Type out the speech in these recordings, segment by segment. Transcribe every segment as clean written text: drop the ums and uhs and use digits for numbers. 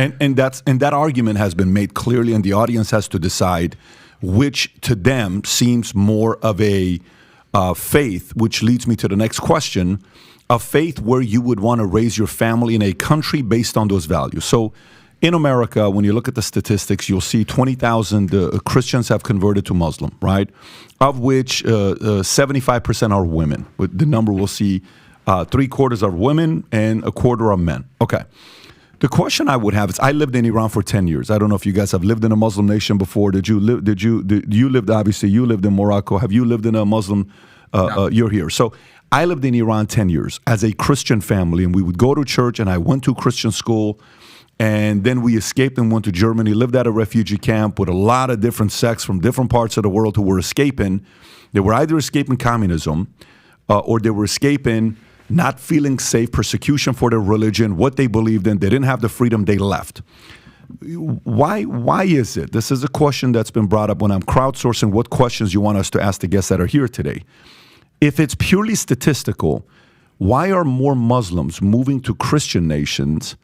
And that argument has been made clearly, and the audience has to decide which to them seems more of a faith, which leads me to the next question, a faith where you would want to raise your family in a country based on those values. So in America, when you look at the statistics, you'll see 20,000 Christians have converted to Muslim, right? Of which 75% are women. The number we'll see 3/4 are women and 1/4 are men. Okay. The question I would have is, I lived in Iran for 10 years. I don't know if you guys have lived in a Muslim nation before. You lived in Morocco. Have you lived in a Muslim? No. You're here. So I lived in Iran 10 years as a Christian family, and we would go to church, and I went to Christian school, and then we escaped and went to Germany, lived at a refugee camp with a lot of different sects from different parts of the world who were escaping. They were either escaping communism or they were escaping not feeling safe, persecution for their religion, what they believed in. They didn't have the freedom, they left. Why is it? This is a question that's been brought up when I'm crowdsourcing what questions you want us to ask the guests that are here today. If it's purely statistical, why are more Muslims moving to Christian nations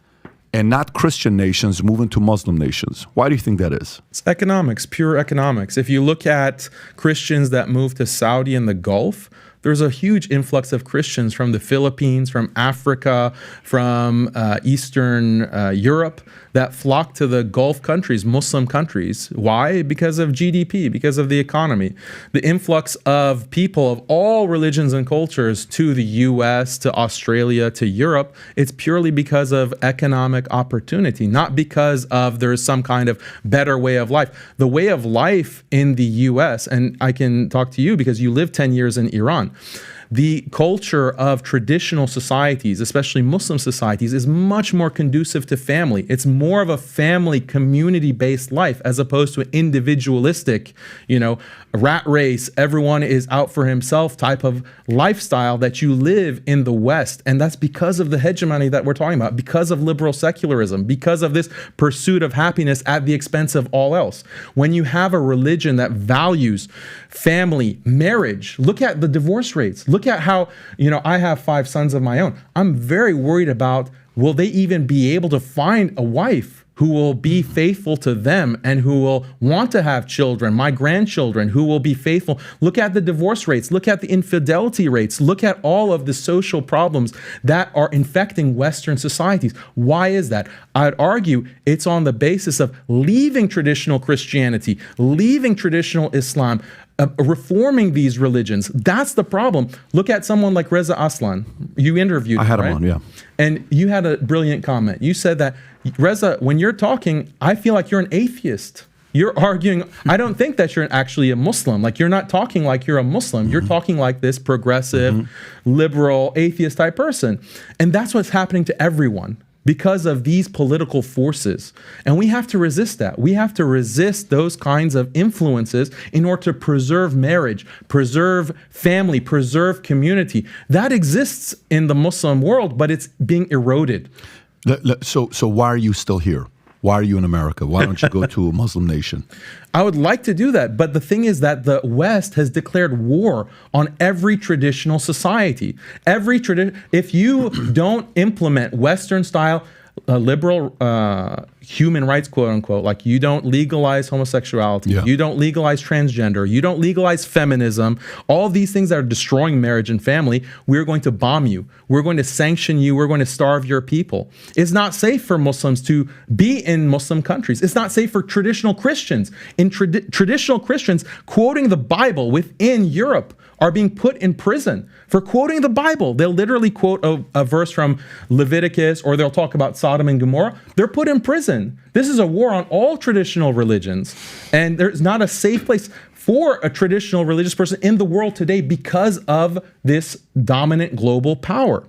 and not Christian nations moving to Muslim nations? Why do you think that is? It's economics, pure economics. If you look at Christians that move to Saudi and the Gulf, there's a huge influx of Christians from the Philippines, from Africa, from Eastern Europe that flock to the Gulf countries, Muslim countries. Why? Because of GDP, because of the economy. The influx of people of all religions and cultures to the US, to Australia, to Europe, it's purely because of economic opportunity, not because of there's some kind of better way of life. The way of life in the US, and I can talk to you because you lived 10 years in Iran, the culture of traditional societies, especially Muslim societies, is much more conducive to family. It's more of a family, community-based life as opposed to an individualistic, rat race, everyone is out for himself type of lifestyle that you live in the West. And that's because of the hegemony that we're talking about, because of liberal secularism, because of this pursuit of happiness at the expense of all else. When you have a religion that values family, marriage, look at the divorce rates. Look at how, I have 5 sons of my own. I'm very worried about, will they even be able to find a wife who will be faithful to them and who will want to have children, my grandchildren, who will be faithful. Look at the divorce rates. Look at the infidelity rates. Look at all of the social problems that are infecting Western societies. Why is that? I'd argue it's on the basis of leaving traditional Christianity, leaving traditional Islam, reforming these religions. That's the problem. Look at someone like Reza Aslan. You interviewed him, I had him right? on, yeah. And you had a brilliant comment. You said that, Reza, when you're talking, I feel like you're an atheist. You're arguing, I don't think that you're actually a Muslim. Like, you're not talking like you're a Muslim. You're talking like this progressive, liberal, atheist type person. And that's what's happening to everyone because of these political forces. And we have to resist that. We have to resist those kinds of influences in order to preserve marriage, preserve family, preserve community. That exists in the Muslim world, but it's being eroded. So why are you still here? Why are you in America? Why don't you go to a Muslim nation? I would like to do that, but the thing is that the West has declared war on every traditional society. If you don't implement Western-style liberal human rights, quote unquote, like you don't legalize homosexuality, you don't legalize transgender, you don't legalize feminism, all these things that are destroying marriage and family, we're going to bomb you. We're going to sanction you. We're going to starve your people. It's not safe for Muslims to be in Muslim countries. It's not safe for traditional Christians. Traditional Christians quoting the Bible within Europe are being put in prison for quoting the Bible. They'll literally quote a verse from Leviticus, or they'll talk about Sodom and Gomorrah. They're put in prison. This is a war on all traditional religions. And there's not a safe place for a traditional religious person in the world today because of this dominant global power.